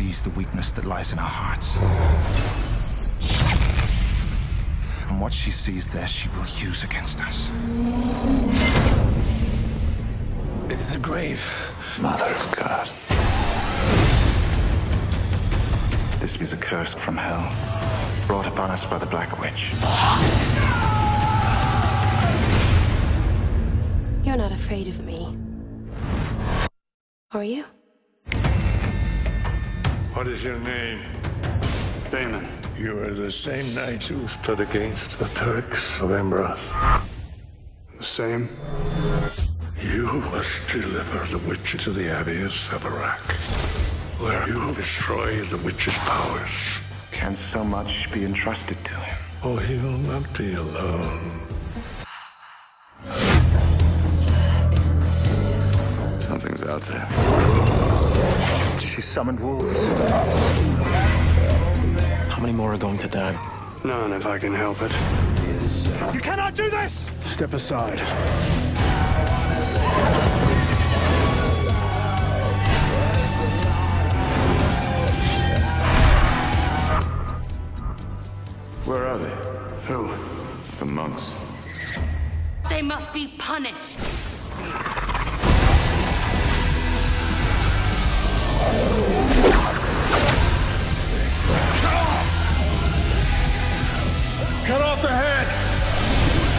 sees the weakness that lies in our hearts. And what she sees there, she will use against us. This is a grave. Mother of God. This is a curse from hell, brought upon us by the Black Witch. You're not afraid of me, are you? What is your name? Damon. You are the same knight who stood against the Turks of Embros. The same? You must deliver the witch to the Abbey of Sebarak, where you destroy the witch's powers. Can so much be entrusted to him? Oh, he will not be alone. Something's out there. She summoned wolves. How many more are going to die? None, if I can help it. You cannot do this! Step aside. Where are they? Who? The monks. They must be punished. Cut off the head!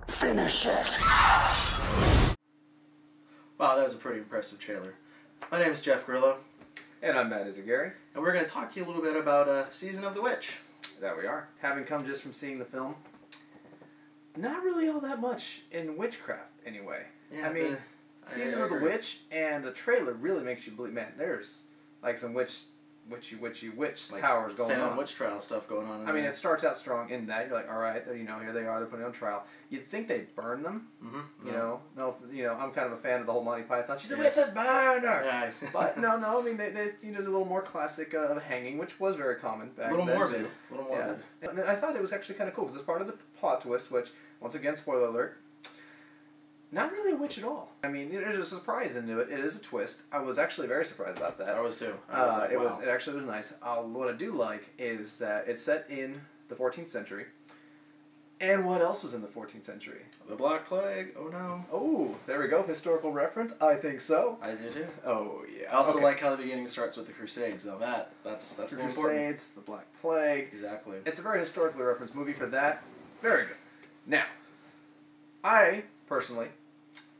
Finish it! Wow, that was a pretty impressive trailer. My name is Jeff Grillo, And I'm Matt Izagari. and we're going to talk to you a little bit about Season of the Witch. That we are. Having come just from seeing the film, not really all that much in witchcraft, anyway. Yeah, I mean, Season of the agree. Witch and the trailer really makes you believe, man, there's like some witch Like powers going Salem on. witch trial stuff going on. I mean, it starts out strong in that you're like, all right, you know, here they are, they're putting on trial. You'd think they'd burn them, you know. No, you know, I'm kind of a fan of the whole Monty Python. She's like, it says burn her. Yeah. But no, I mean, they you know, a little more classic of hanging, which was very common back a little then. morbid. Too. A little morbid. Yeah. And I thought it was actually kind of cool because it's part of the plot twist, which, once again, spoiler alert, not really a witch at all. I mean, there's a surprise into it. It is a twist. I was actually very surprised about that. I was too. I was like, wow. It actually was nice. What I do like is that it's set in the 14th century. And what else was in the 14th century? The Black Plague. Oh no. Oh, there we go. Historical reference. I think so. I do too. Oh yeah. I also Okay. like how the beginning starts with the Crusades. Though that's The important. Crusades, the Black Plague. Exactly. It's a very historically referenced movie for that. Very good. Now, I personally,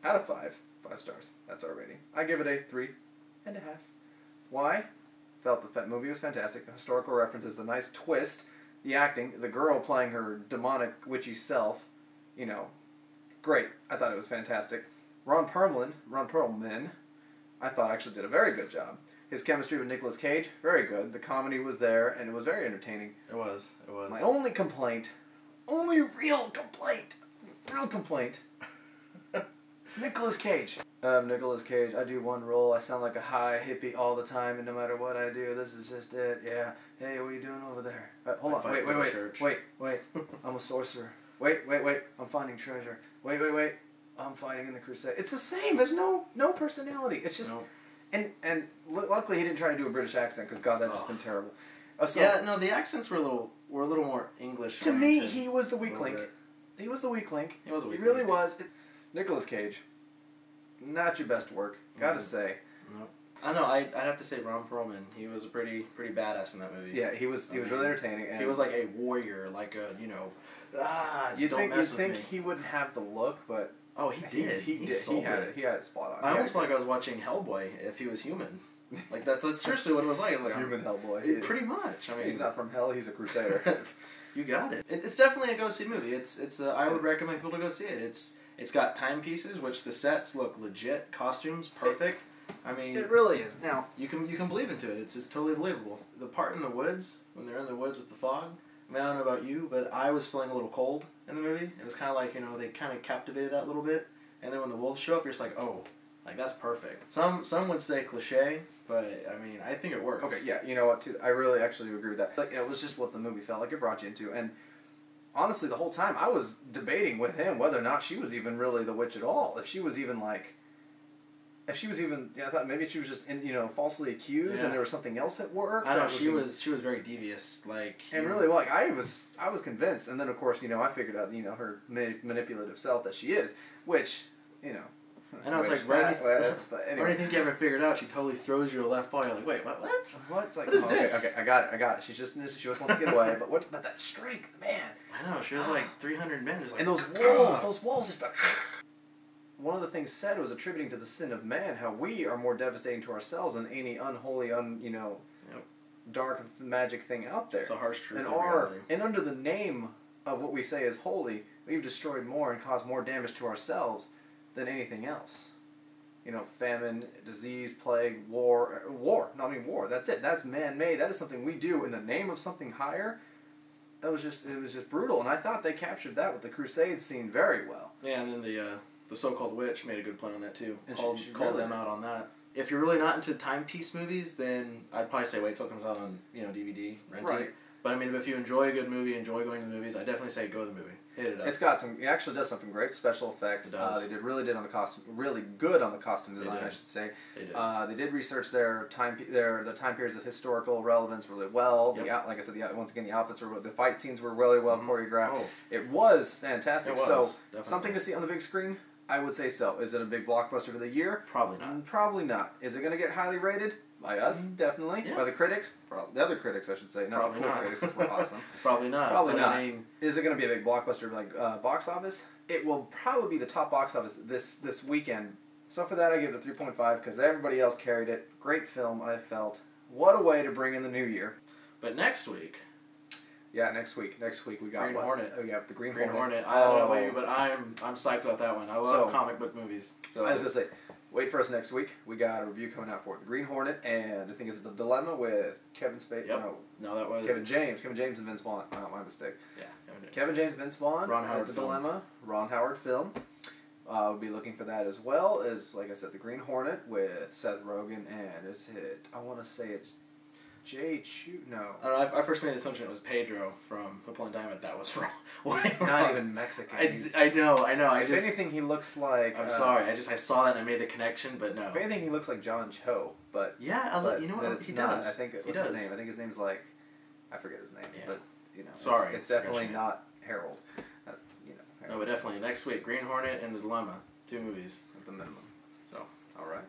out of 5 stars, that's our rating, I give it a 3.5. Why? Felt the movie was fantastic. The historical references, the nice twist, the acting, the girl playing her demonic, witchy self, you know, great. I thought it was fantastic. Ron Perlman, I thought actually did a very good job. His chemistry with Nicolas Cage, very good. The comedy was there, and it was very entertaining. It was. My only complaint, real complaint, it's Nicolas Cage. Nicolas Cage, I do one role, I sound like a high hippie all the time, and no matter what I do, this is just it, yeah. Hey, what are you doing over there? Hold on, wait, I'm a sorcerer. Wait, I'm finding treasure. Wait, I'm fighting in the crusade. It's the same, there's no personality, it's just... Nope. And luckily he didn't try to do a British accent, because God, that'd just been terrible. So, Yeah, no, the accents were a little more English. to me, oriented. he was the weak A little link. bit. He was the weak link. He was a weak He really link. was. Nicolas Cage, not your best work, gotta say. Nope. I know. I'd have to say Ron Perlman. He was a pretty badass in that movie. Yeah, he was really entertaining. And He was like a warrior, like a you'd don't think mess with me. he wouldn't have the look, but Oh, he did. He did. sold He had it. it. He had it spot on. I almost felt like I was watching Hellboy if he was human. Like that's seriously what it was like. I was like, human Hellboy. Pretty much. I mean, He's not from hell. He's a crusader. You got it. It's definitely a go see movie. It's I would recommend people to go see it. It's got timepieces, which the sets look legit. Costumes perfect. I mean, It really is. Now, you can believe into it. It's just totally believable. The part in the woods when they're in the woods with the fog. I mean, I don't know about you, but I was feeling a little cold in the movie. It was kind of like they kind of captivated that little bit, and then when the wolves show up, you're just like, oh, like that's perfect. Some would say cliche, but I mean, I think it works. okay, yeah, you know what, too? I really actually agree with that. Like, it was just what the movie felt like it brought you into, and honestly, the whole time I was debating with him whether or not she was even really the witch at all. If she was even I thought maybe she was just falsely accused and there was something else at work. I know she was very devious, and really like I was convinced, and then of course I figured out her manipulative self that she is, which I know it's like right anyway. Or anything you ever figured out, she totally throws you a left ball. You're like, wait, what? What's like? What is this? Okay, I got it. She's just she just wants to get away, but that strength, man. I know she has like 300 men, just like, and those walls, just like. One of the things said was attributing to the sin of man how we are more devastating to ourselves than any unholy, dark magic thing out there. It's a harsh truth. And under the name of what we say is holy, we've destroyed more and caused more damage to ourselves than anything else. Famine, disease, plague, war. War. That's it. That's man-made. That is something we do in the name of something higher. It was just brutal, and I thought they captured that with the Crusade scene very well. Yeah, and then the so-called witch made a good point on that too. And she called them out on that. If you're really not into timepiece movies, then I'd probably say wait till it comes out on DVD, rent it. But I mean, if you enjoy a good movie, enjoy going to the movies, I definitely say go to the movie. Hit it up. It actually does something great. Special effects. It does. They really good on the costume design. I should say. They did. They did research the time periods of historical relevance really well. Yep. Like I said, once again, the fight scenes were really well choreographed. Oh. It was fantastic. It was, so definitely. Something to see on the big screen. I would say so. Is it a big blockbuster for the year? Probably not. Probably not. Is it going to get highly rated? By us, definitely. Yeah. By the critics? The other critics, I should say. Not Probably the cool not. critics, that's awesome. Probably not. Probably but not. I mean, is it going to be a big blockbuster box office? It will probably be the top box office this weekend. So for that, I give it a 3.5 because everybody else carried it. Great film, I felt. What a way to bring in the new year. But next week... Yeah, next week. Next week we got Green Hornet. Oh yeah, the Green Hornet. Hornet. I don't know about you, but I'm psyched about that one. I love comic book movies. So I was gonna say, wait for us next week. We got a review coming out for it. The Green Hornet, and I think it's The Dilemma with Kevin Spacey. Yep. No, that was Kevin James. Kevin James and Vince Vaughn. Oh, my mistake. Yeah, Kevin James, Vince Vaughn. Ron Howard The film. Dilemma. Ron Howard film. We'll be looking for that as well as, like I said, The Green Hornet with Seth Rogen, and I want to say it's Jay Chu. No. I don't know, I first made the assumption it was Pedro from Napoleon Diamond. That was wrong. He's not even Mexican. I know. If anything, he looks like... I'm sorry. I saw that and I made the connection, but no. If anything, he looks like John Cho, but... Yeah, you know what? He does. I think... What's his name? I think his name's like... I forget his name, but, Sorry. It's definitely not Harold. Harold. No, but definitely. Next week, Green Hornet and The Dilemma. 2 movies. At the minimum. So, all right.